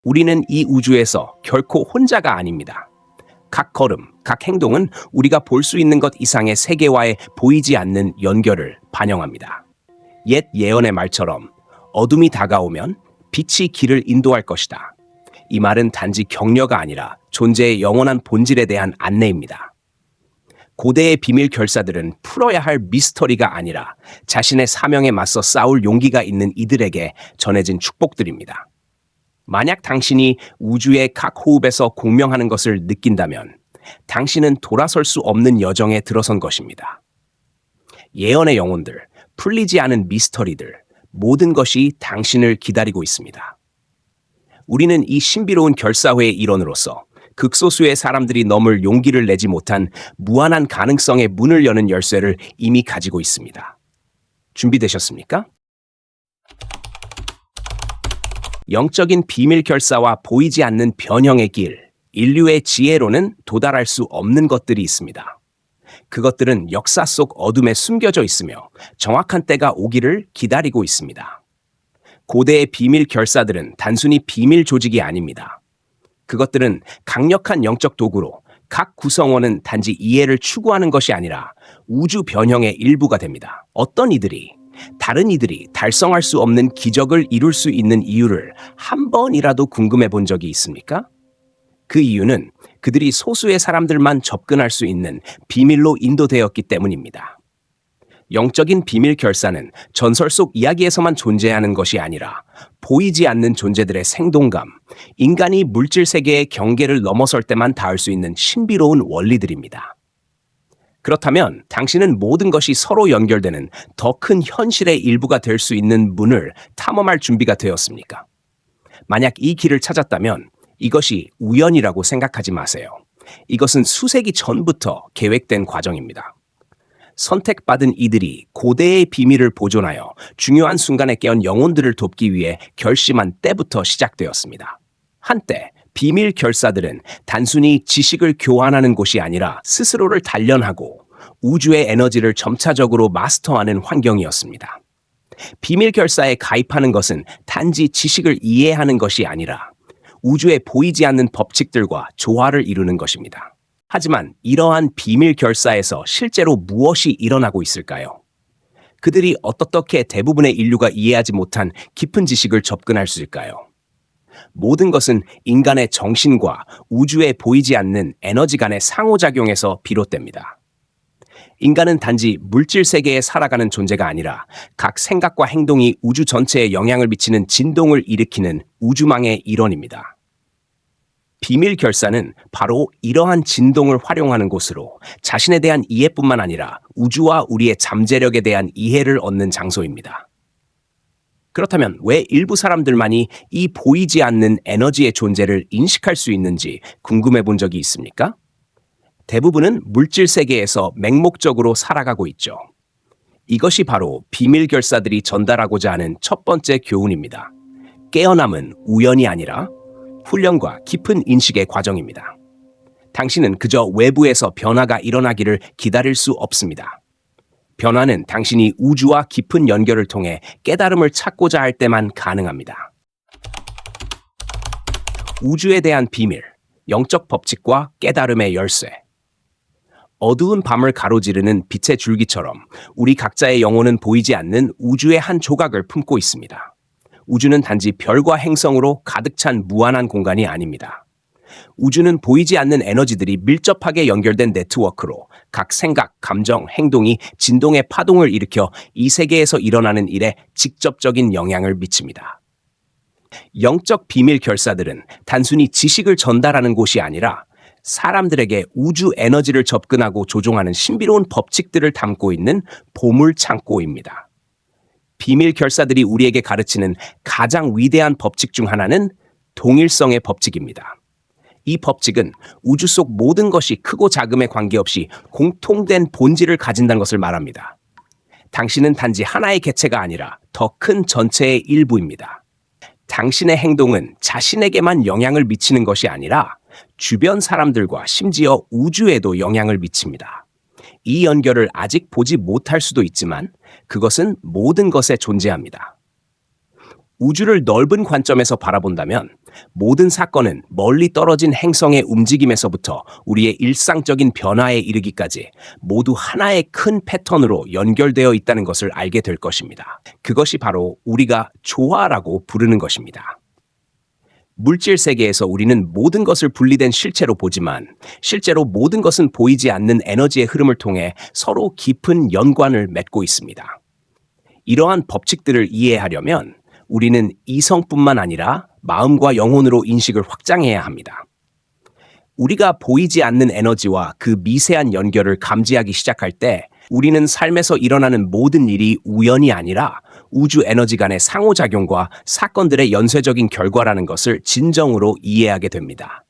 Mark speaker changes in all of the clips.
Speaker 1: 우리는 이 우주에서 결코 혼자가 아닙니다. 각 걸음, 각 행동은 우리가 볼 수 있는 것 이상의 세계와의 보이지 않는 연결을 반영합니다. 옛 예언의 말처럼 어둠이 다가오면 빛이 길을 인도할 것이다. 이 말은 단지 격려가 아니라 존재의 영원한 본질에 대한 안내입니다. 고대의 비밀 결사들은 풀어야 할 미스터리가 아니라 자신의 사명에 맞서 싸울 용기가 있는 이들에게 전해진 축복들입니다. 만약 당신이 우주의 각 호흡에서 공명하는 것을 느낀다면 당신은 돌아설 수 없는 여정에 들어선 것입니다. 예언의 영혼들, 풀리지 않은 미스터리들, 모든 것이 당신을 기다리고 있습니다. 우리는 이 신비로운 결사회의 일원으로서 극소수의 사람들이 넘을 용기를 내지 못한 무한한 가능성의 문을 여는 열쇠를 이미 가지고 있습니다. 준비되셨습니까? 영적인 비밀 결사와 보이지 않는 변형의 길, 인류의 지혜로는 도달할 수 없는 것들이 있습니다. 그것들은 역사 속 어둠에 숨겨져 있으며 정확한 때가 오기를 기다리고 있습니다. 고대의 비밀 결사들은 단순히 비밀 조직이 아닙니다. 그것들은 강력한 영적 도구로 각 구성원은 단지 이해를 추구하는 것이 아니라 우주 변형의 일부가 됩니다. 다른 이들이 달성할 수 없는 기적을 이룰 수 있는 이유를 한 번이라도 궁금해 본 적이 있습니까? 그 이유는 그들이 소수의 사람들만 접근할 수 있는 비밀로 인도되었기 때문입니다. 영적인 비밀 결사는 전설 속 이야기에서만 존재하는 것이 아니라 보이지 않는 존재들의 생동감, 인간이 물질 세계의 경계를 넘어설 때만 닿을 수 있는 신비로운 원리들입니다. 그렇다면 당신은 모든 것이 서로 연결되는 더 큰 현실의 일부가 될 수 있는 문을 탐험할 준비가 되었습니까? 만약 이 길을 찾았다면 이것이 우연이라고 생각하지 마세요. 이것은 수세기 전부터 계획된 과정입니다. 선택받은 이들이 고대의 비밀을 보존하여 중요한 순간에 깨어난 영혼들을 돕기 위해 결심한 때부터 시작되었습니다. 한때 비밀 결사들은 단순히 지식을 교환하는 곳이 아니라 스스로를 단련하고 우주의 에너지를 점차적으로 마스터하는 환경이었습니다. 비밀 결사에 가입하는 것은 단지 지식을 이해하는 것이 아니라 우주에 보이지 않는 법칙들과 조화를 이루는 것입니다. 하지만 이러한 비밀 결사에서 실제로 무엇이 일어나고 있을까요? 그들이 어떻게 대부분의 인류가 이해하지 못한 깊은 지식을 접근할 수 있을까요? 모든 것은 인간의 정신과 우주에 보이지 않는 에너지 간의 상호작용에서 비롯됩니다. 인간은 단지 물질 세계에 살아가는 존재가 아니라 각 생각과 행동이 우주 전체에 영향을 미치는 진동을 일으키는 우주망의 일원입니다. 비밀 결사는 바로 이러한 진동을 활용하는 곳으로 자신에 대한 이해뿐만 아니라 우주와 우리의 잠재력에 대한 이해를 얻는 장소입니다. 그렇다면 왜 일부 사람들만이 이 보이지 않는 에너지의 존재를 인식할 수 있는지 궁금해 본 적이 있습니까? 대부분은 물질 세계에서 맹목적으로 살아가고 있죠. 이것이 바로 비밀 결사들이 전달하고자 하는 첫 번째 교훈입니다. 깨어남은 우연이 아니라 훈련과 깊은 인식의 과정입니다. 당신은 그저 외부에서 변화가 일어나기를 기다릴 수 없습니다. 변화는 당신이 우주와 깊은 연결을 통해 깨달음을 찾고자 할 때만 가능합니다. 우주에 대한 비밀, 영적 법칙과 깨달음의 열쇠. 어두운 밤을 가로지르는 빛의 줄기처럼 우리 각자의 영혼은 보이지 않는 우주의 한 조각을 품고 있습니다. 우주는 단지 별과 행성으로 가득 찬 무한한 공간이 아닙니다. 우주는 보이지 않는 에너지들이 밀접하게 연결된 네트워크로 각 생각, 감정, 행동이 진동의 파동을 일으켜 이 세계에서 일어나는 일에 직접적인 영향을 미칩니다. 영적 비밀 결사들은 단순히 지식을 전달하는 곳이 아니라 사람들에게 우주 에너지를 접근하고 조종하는 신비로운 법칙들을 담고 있는 보물 창고입니다. 비밀 결사들이 우리에게 가르치는 가장 위대한 법칙 중 하나는 동일성의 법칙입니다. 이 법칙은 우주 속 모든 것이 크고 작음에 관계없이 공통된 본질을 가진다는 것을 말합니다. 당신은 단지 하나의 개체가 아니라 더 큰 전체의 일부입니다. 당신의 행동은 자신에게만 영향을 미치는 것이 아니라 주변 사람들과 심지어 우주에도 영향을 미칩니다. 이 연결을 아직 보지 못할 수도 있지만 그것은 모든 것에 존재합니다. 우주를 넓은 관점에서 바라본다면 모든 사건은 멀리 떨어진 행성의 움직임에서부터 우리의 일상적인 변화에 이르기까지 모두 하나의 큰 패턴으로 연결되어 있다는 것을 알게 될 것입니다. 그것이 바로 우리가 조화라고 부르는 것입니다. 물질 세계에서 우리는 모든 것을 분리된 실체로 보지만 실제로 모든 것은 보이지 않는 에너지의 흐름을 통해 서로 깊은 연관을 맺고 있습니다. 이러한 법칙들을 이해하려면 우리는 이성뿐만 아니라 마음과 영혼으로 인식을 확장해야 합니다. 우리가 보이지 않는 에너지와 그 미세한 연결을 감지하기 시작할 때 우리는 삶에서 일어나는 모든 일이 우연이 아니라 우주 에너지 간의 상호작용과 사건들의 연쇄적인 결과라는 것을 진정으로 이해하게 됩니다.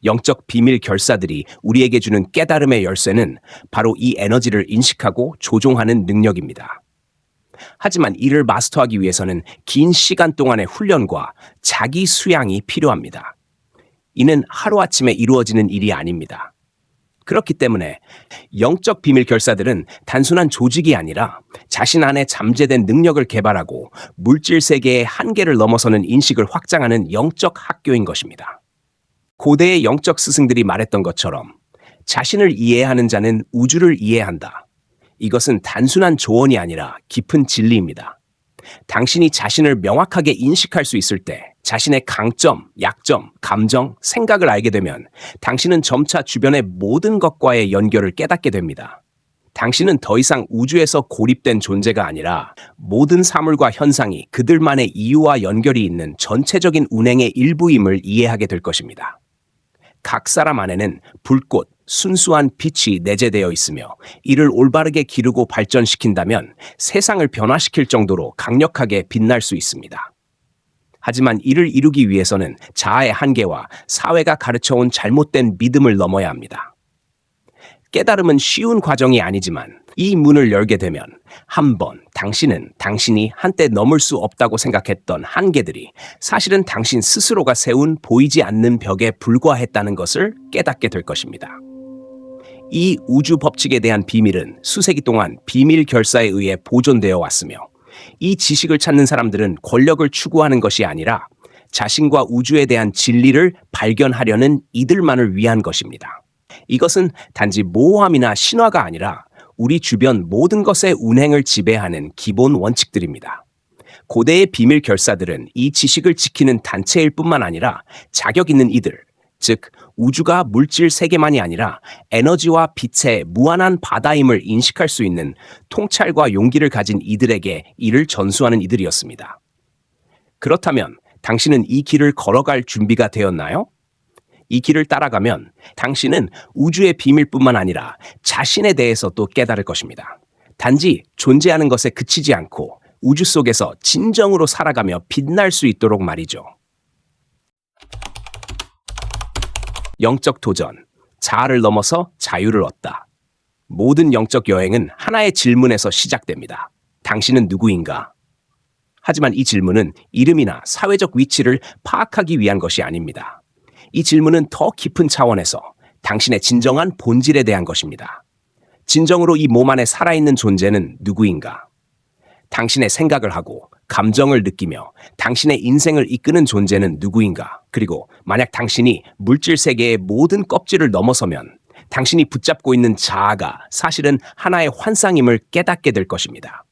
Speaker 1: 영적 비밀 결사들이 우리에게 주는 깨달음의 열쇠는 바로 이 에너지를 인식하고 조종하는 능력입니다. 하지만 이를 마스터하기 위해서는 긴 시간 동안의 훈련과 자기 수양이 필요합니다. 이는 하루아침에 이루어지는 일이 아닙니다. 그렇기 때문에 영적 비밀 결사들은 단순한 조직이 아니라 자신 안에 잠재된 능력을 개발하고 물질 세계의 한계를 넘어서는 인식을 확장하는 영적 학교인 것입니다. 고대의 영적 스승들이 말했던 것처럼 자신을 이해하는 자는 우주를 이해한다. 이것은 단순한 조언이 아니라 깊은 진리입니다. 당신이 자신을 명확하게 인식할 수 있을 때 자신의 강점, 약점, 감정, 생각을 알게 되면 당신은 점차 주변의 모든 것과의 연결을 깨닫게 됩니다. 당신은 더 이상 우주에서 고립된 존재가 아니라 모든 사물과 현상이 그들만의 이유와 연결이 있는 전체적인 운행의 일부임을 이해하게 될 것입니다. 각 사람 안에는 불꽃, 순수한 빛이 내재되어 있으며 이를 올바르게 기르고 발전시킨다면 세상을 변화시킬 정도로 강력하게 빛날 수 있습니다. 하지만 이를 이루기 위해서는 자아의 한계와 사회가 가르쳐온 잘못된 믿음을 넘어야 합니다. 깨달음은 쉬운 과정이 아니지만 이 문을 열게 되면 한 번 당신이 한때 넘을 수 없다고 생각했던 한계들이 사실은 당신 스스로가 세운 보이지 않는 벽에 불과했다는 것을 깨닫게 될 것입니다. 이 우주 법칙에 대한 비밀은 수세기 동안 비밀 결사에 의해 보존되어 왔으며 이 지식을 찾는 사람들은 권력을 추구하는 것이 아니라 자신과 우주에 대한 진리를 발견하려는 이들만을 위한 것입니다. 이것은 단지 모호함이나 신화가 아니라 우리 주변 모든 것의 운행을 지배하는 기본 원칙들입니다. 고대의 비밀 결사들은 이 지식을 지키는 단체일 뿐만 아니라 자격 있는 이들, 즉 우주가 물질 세계만이 아니라 에너지와 빛의 무한한 바다임을 인식할 수 있는 통찰과 용기를 가진 이들에게 이를 전수하는 이들이었습니다. 그렇다면 당신은 이 길을 걸어갈 준비가 되었나요? 이 길을 따라가면 당신은 우주의 비밀뿐만 아니라 자신에 대해서도 깨달을 것입니다. 단지 존재하는 것에 그치지 않고 우주 속에서 진정으로 살아가며 빛날 수 있도록 말이죠. 영적 도전, 자아를 넘어서 자유를 얻다. 모든 영적 여행은 하나의 질문에서 시작됩니다. 당신은 누구인가? 하지만 이 질문은 이름이나 사회적 위치를 파악하기 위한 것이 아닙니다. 이 질문은 더 깊은 차원에서 당신의 진정한 본질에 대한 것입니다. 진정으로 이 몸 안에 살아있는 존재는 누구인가? 당신의 생각을 하고 감정을 느끼며 당신의 인생을 이끄는 존재는 누구인가? 그리고 만약 당신이 물질 세계의 모든 껍질을 넘어서면 당신이 붙잡고 있는 자아가 사실은 하나의 환상임을 깨닫게 될 것입니다.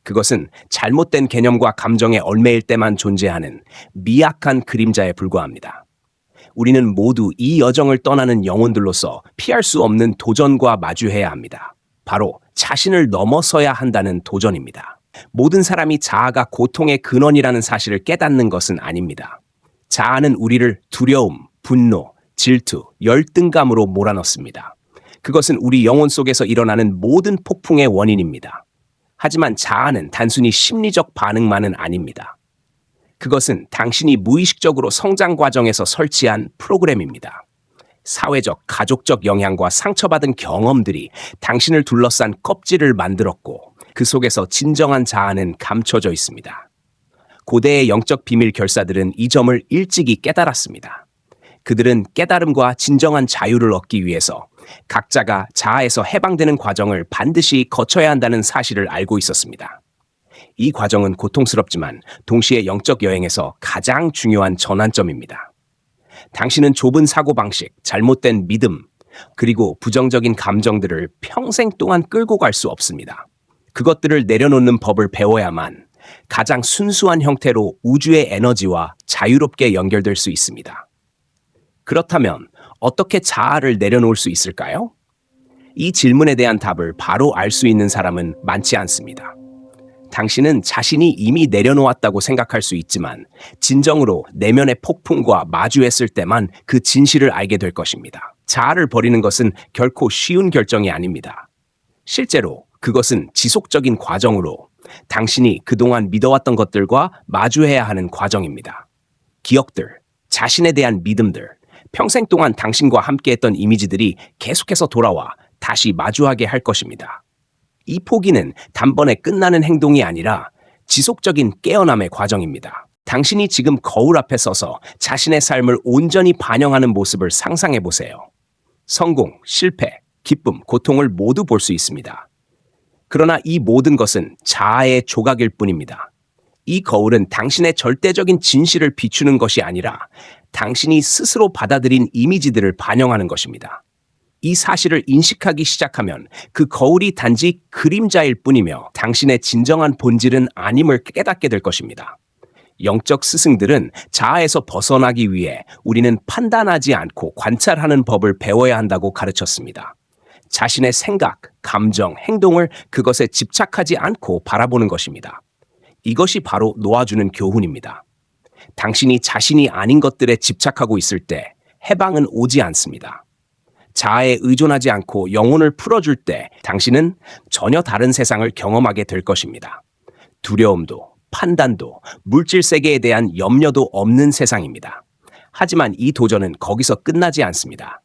Speaker 1: 그것은 잘못된 개념과 감정에 얽매일 때만 존재하는 미약한 그림자에 불과합니다. 우리는 모두 이 여정을 떠나는 영혼들로서 피할 수 없는 도전과 마주해야 합니다. 바로 자신을 넘어서야 한다는 도전입니다. 모든 사람이 자아가 고통의 근원이라는 사실을 깨닫는 것은 아닙니다. 자아는 우리를 두려움, 분노, 질투, 열등감으로 몰아넣습니다. 그것은 우리 영혼 속에서 일어나는 모든 폭풍의 원인입니다. 하지만 자아는 단순히 심리적 반응만은 아닙니다. 그것은 당신이 무의식적으로 성장 과정에서 설치한 프로그램입니다. 사회적, 가족적 영향과 상처받은 경험들이 당신을 둘러싼 껍질을 만들었고 그 속에서 진정한 자아는 감춰져 있습니다. 고대의 영적 비밀 결사들은 이 점을 일찍이 깨달았습니다. 그들은 깨달음과 진정한 자유를 얻기 위해서 각자가 자아에서 해방되는 과정을 반드시 거쳐야 한다는 사실을 알고 있었습니다. 이 과정은 고통스럽지만 동시에 영적 여행에서 가장 중요한 전환점입니다. 당신은 좁은 사고방식, 잘못된 믿음, 그리고 부정적인 감정들을 평생 동안 끌고 갈 수 없습니다. 그것들을 내려놓는 법을 배워야만 가장 순수한 형태로 우주의 에너지와 자유롭게 연결될 수 있습니다. 그렇다면 어떻게 자아를 내려놓을 수 있을까요? 이 질문에 대한 답을 바로 알 수 있는 사람은 많지 않습니다. 당신은 자신이 이미 내려놓았다고 생각할 수 있지만 진정으로 내면의 폭풍과 마주했을 때만 그 진실을 알게 될 것입니다. 자아를 버리는 것은 결코 쉬운 결정이 아닙니다. 실제로 그것은 지속적인 과정으로 당신이 그동안 믿어왔던 것들과 마주해야 하는 과정입니다. 기억들, 자신에 대한 믿음들, 평생 동안 당신과 함께했던 이미지들이 계속해서 돌아와 다시 마주하게 할 것입니다. 이 포기는 단번에 끝나는 행동이 아니라 지속적인 깨어남의 과정입니다. 당신이 지금 거울 앞에 서서 자신의 삶을 온전히 반영하는 모습을 상상해 보세요. 성공, 실패, 기쁨, 고통을 모두 볼 수 있습니다. 그러나 이 모든 것은 자아의 조각일 뿐입니다. 이 거울은 당신의 절대적인 진실을 비추는 것이 아니라 당신이 스스로 받아들인 이미지들을 반영하는 것입니다. 이 사실을 인식하기 시작하면 그 거울이 단지 그림자일 뿐이며 당신의 진정한 본질은 아님을 깨닫게 될 것입니다. 영적 스승들은 자아에서 벗어나기 위해 우리는 판단하지 않고 관찰하는 법을 배워야 한다고 가르쳤습니다. 자신의 생각, 감정, 행동을 그것에 집착하지 않고 바라보는 것입니다. 이것이 바로 놓아주는 교훈입니다. 당신이 자신이 아닌 것들에 집착하고 있을 때 해방은 오지 않습니다. 자아에 의존하지 않고 영혼을 풀어줄 때 당신은 전혀 다른 세상을 경험하게 될 것입니다. 두려움도, 판단도, 물질 세계에 대한 염려도 없는 세상입니다. 하지만 이 도전은 거기서 끝나지 않습니다.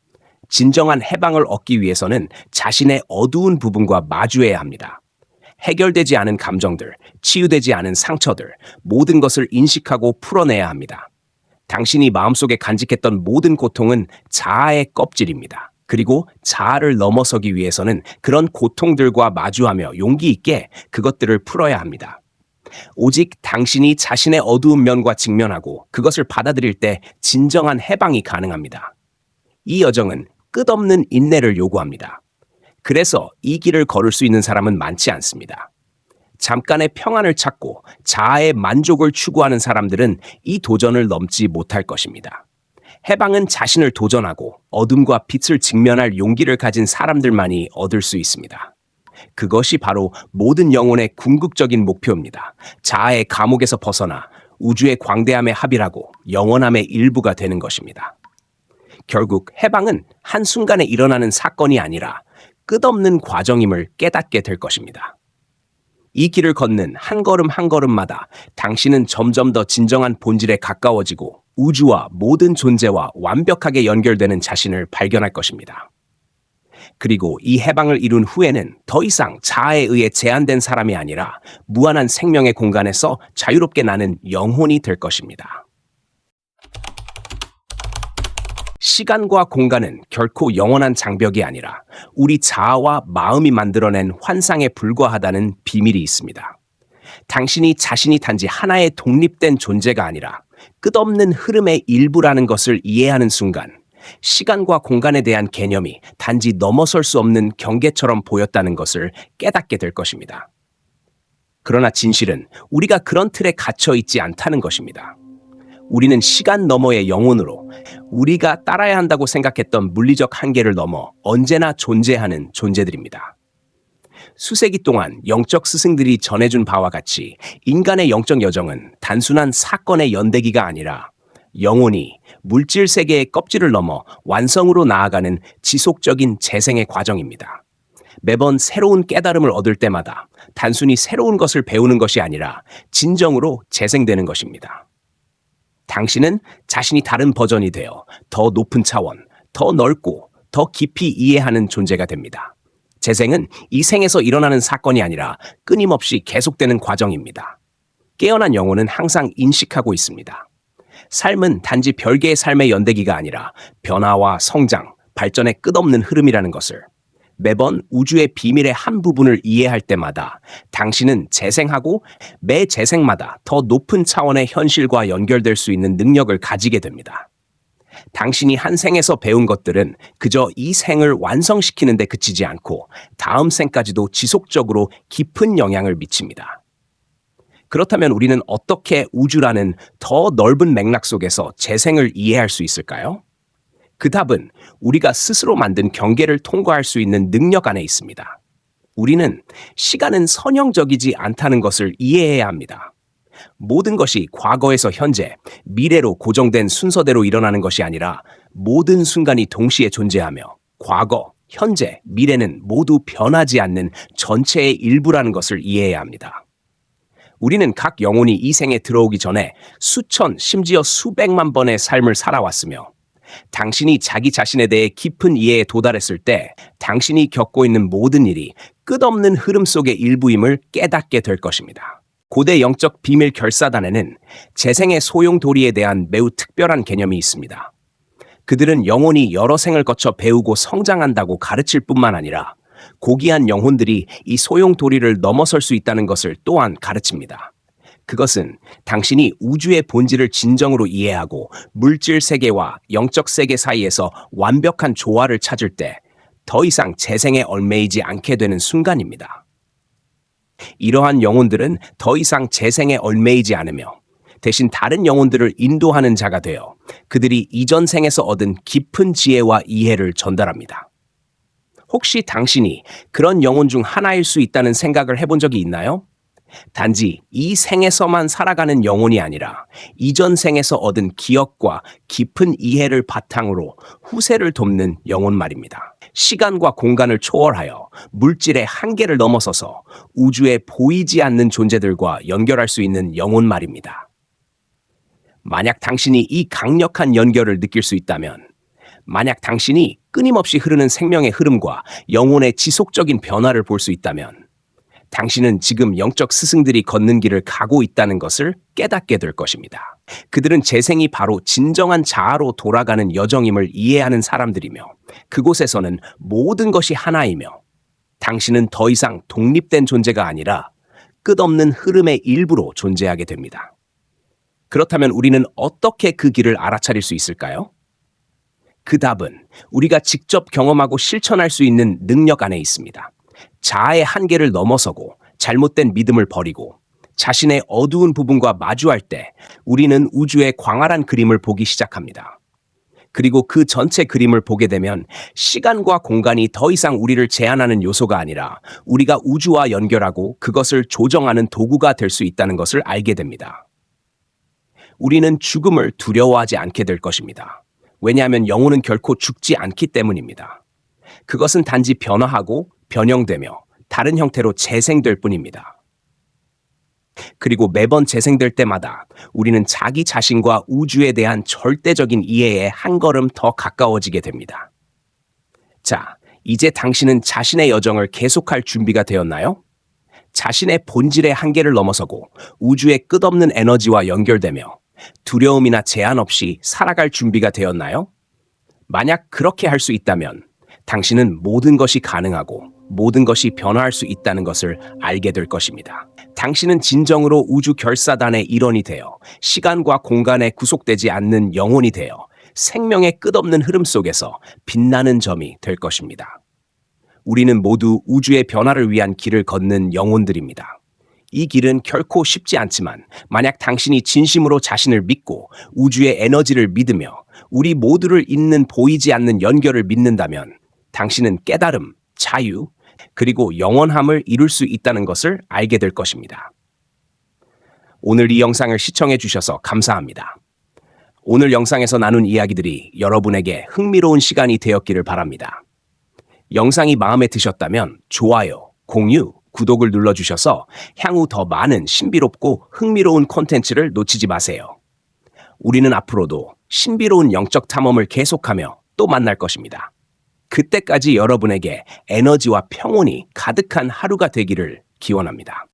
Speaker 1: 진정한 해방을 얻기 위해서는 자신의 어두운 부분과 마주해야 합니다. 해결되지 않은 감정들, 치유되지 않은 상처들, 모든 것을 인식하고 풀어내야 합니다. 당신이 마음속에 간직했던 모든 고통은 자아의 껍질입니다. 그리고 자아를 넘어서기 위해서는 그런 고통들과 마주하며 용기 있게 그것들을 풀어야 합니다. 오직 당신이 자신의 어두운 면과 직면하고 그것을 받아들일 때 진정한 해방이 가능합니다. 이 여정은 끝없는 인내를 요구합니다. 그래서 이 길을 걸을 수 있는 사람은 많지 않습니다. 잠깐의 평안을 찾고 자아의 만족을 추구하는 사람들은 이 도전을 넘지 못할 것입니다. 해방은 자신을 도전하고 어둠과 빛을 직면할 용기를 가진 사람들만이 얻을 수 있습니다. 그것이 바로 모든 영혼의 궁극적인 목표입니다. 자아의 감옥에서 벗어나 우주의 광대함에 합일하고 영원함의 일부가 되는 것입니다. 결국 해방은 한순간에 일어나는 사건이 아니라 끝없는 과정임을 깨닫게 될 것입니다. 이 길을 걷는 한 걸음 한 걸음마다 당신은 점점 더 진정한 본질에 가까워지고 우주와 모든 존재와 완벽하게 연결되는 자신을 발견할 것입니다. 그리고 이 해방을 이룬 후에는 더 이상 자아에 의해 제한된 사람이 아니라 무한한 생명의 공간에서 자유롭게 나는 영혼이 될 것입니다. 시간과 공간은 결코 영원한 장벽이 아니라 우리 자아와 마음이 만들어낸 환상에 불과하다는 비밀이 있습니다. 당신이 자신이 단지 하나의 독립된 존재가 아니라 끝없는 흐름의 일부라는 것을 이해하는 순간 시간과 공간에 대한 개념이 단지 넘어설 수 없는 경계처럼 보였다는 것을 깨닫게 될 것입니다. 그러나 진실은 우리가 그런 틀에 갇혀 있지 않다는 것입니다. 우리는 시간 너머의 영혼으로 우리가 따라야 한다고 생각했던 물리적 한계를 넘어 언제나 존재하는 존재들입니다. 수세기 동안 영적 스승들이 전해준 바와 같이 인간의 영적 여정은 단순한 사건의 연대기가 아니라 영혼이 물질 세계의 껍질을 넘어 완성으로 나아가는 지속적인 재생의 과정입니다. 매번 새로운 깨달음을 얻을 때마다 단순히 새로운 것을 배우는 것이 아니라 진정으로 재생되는 것입니다. 당신은 자신이 다른 버전이 되어 더 높은 차원, 더 넓고 더 깊이 이해하는 존재가 됩니다. 재생은 이 생에서 일어나는 사건이 아니라 끊임없이 계속되는 과정입니다. 깨어난 영혼은 항상 인식하고 있습니다. 삶은 단지 별개의 삶의 연대기가 아니라 변화와 성장, 발전의 끝없는 흐름이라는 것을. 매번 우주의 비밀의 한 부분을 이해할 때마다 당신은 재생하고 매 재생마다 더 높은 차원의 현실과 연결될 수 있는 능력을 가지게 됩니다. 당신이 한 생에서 배운 것들은 그저 이 생을 완성시키는 데 그치지 않고 다음 생까지도 지속적으로 깊은 영향을 미칩니다. 그렇다면 우리는 어떻게 우주라는 더 넓은 맥락 속에서 재생을 이해할 수 있을까요? 그 답은 우리가 스스로 만든 경계를 통과할 수 있는 능력 안에 있습니다. 우리는 시간은 선형적이지 않다는 것을 이해해야 합니다. 모든 것이 과거에서 현재, 미래로 고정된 순서대로 일어나는 것이 아니라 모든 순간이 동시에 존재하며 과거, 현재, 미래는 모두 변하지 않는 전체의 일부라는 것을 이해해야 합니다. 우리는 각 영혼이 이 생에 들어오기 전에 수천, 심지어 수백만 번의 삶을 살아왔으며 당신이 자기 자신에 대해 깊은 이해에 도달했을 때 당신이 겪고 있는 모든 일이 끝없는 흐름 속의 일부임을 깨닫게 될 것입니다. 고대 영적 비밀 결사단에는 재생의 소용돌이에 대한 매우 특별한 개념이 있습니다. 그들은 영혼이 여러 생을 거쳐 배우고 성장한다고 가르칠 뿐만 아니라 고귀한 영혼들이 이 소용돌이를 넘어설 수 있다는 것을 또한 가르칩니다. 그것은 당신이 우주의 본질을 진정으로 이해하고 물질 세계와 영적 세계 사이에서 완벽한 조화를 찾을 때 더 이상 재생에 얽매이지 않게 되는 순간입니다. 이러한 영혼들은 더 이상 재생에 얽매이지 않으며 대신 다른 영혼들을 인도하는 자가 되어 그들이 이전 생에서 얻은 깊은 지혜와 이해를 전달합니다. 혹시 당신이 그런 영혼 중 하나일 수 있다는 생각을 해본 적이 있나요? 단지 이 생에서만 살아가는 영혼이 아니라 이전 생에서 얻은 기억과 깊은 이해를 바탕으로 후세를 돕는 영혼 말입니다. 시간과 공간을 초월하여 물질의 한계를 넘어서서 우주에 보이지 않는 존재들과 연결할 수 있는 영혼 말입니다. 만약 당신이 이 강력한 연결을 느낄 수 있다면, 만약 당신이 끊임없이 흐르는 생명의 흐름과 영혼의 지속적인 변화를 볼 수 있다면, 당신은 지금 영적 스승들이 걷는 길을 가고 있다는 것을 깨닫게 될 것입니다. 그들은 재생이 바로 진정한 자아로 돌아가는 여정임을 이해하는 사람들이며 그곳에서는 모든 것이 하나이며 당신은 더 이상 독립된 존재가 아니라 끝없는 흐름의 일부로 존재하게 됩니다. 그렇다면 우리는 어떻게 그 길을 알아차릴 수 있을까요? 그 답은 우리가 직접 경험하고 실천할 수 있는 능력 안에 있습니다. 자아의 한계를 넘어서고 잘못된 믿음을 버리고 자신의 어두운 부분과 마주할 때 우리는 우주의 광활한 그림을 보기 시작합니다. 그리고 그 전체 그림을 보게 되면 시간과 공간이 더 이상 우리를 제한하는 요소가 아니라 우리가 우주와 연결하고 그것을 조정하는 도구가 될 수 있다는 것을 알게 됩니다. 우리는 죽음을 두려워하지 않게 될 것입니다. 왜냐하면 영혼은 결코 죽지 않기 때문입니다. 그것은 단지 변화하고 변형되며 다른 형태로 재생될 뿐입니다. 그리고 매번 재생될 때마다 우리는 자기 자신과 우주에 대한 절대적인 이해에 한 걸음 더 가까워지게 됩니다. 자, 이제 당신은 자신의 여정을 계속할 준비가 되었나요? 자신의 본질의 한계를 넘어서고 우주의 끝없는 에너지와 연결되며 두려움이나 제한 없이 살아갈 준비가 되었나요? 만약 그렇게 할 수 있다면 당신은 모든 것이 가능하고 모든 것이 변화할 수 있다는 것을 알게 될 것입니다. 당신은 진정으로 우주 결사단의 일원이 되어 시간과 공간에 구속되지 않는 영혼이 되어 생명의 끝없는 흐름 속에서 빛나는 점이 될 것입니다. 우리는 모두 우주의 변화를 위한 길을 걷는 영혼들입니다. 이 길은 결코 쉽지 않지만 만약 당신이 진심으로 자신을 믿고 우주의 에너지를 믿으며 우리 모두를 잇는 보이지 않는 연결을 믿는다면 당신은 깨달음, 자유, 그리고 영원함을 이룰 수 있다는 것을 알게 될 것입니다. 오늘 이 영상을 시청해 주셔서 감사합니다. 오늘 영상에서 나눈 이야기들이 여러분에게 흥미로운 시간이 되었기를 바랍니다. 영상이 마음에 드셨다면 좋아요, 공유, 구독을 눌러주셔서 향후 더 많은 신비롭고 흥미로운 콘텐츠를 놓치지 마세요. 우리는 앞으로도 신비로운 영적 탐험을 계속하며 또 만날 것입니다. 그때까지 여러분에게 에너지와 평온이 가득한 하루가 되기를 기원합니다.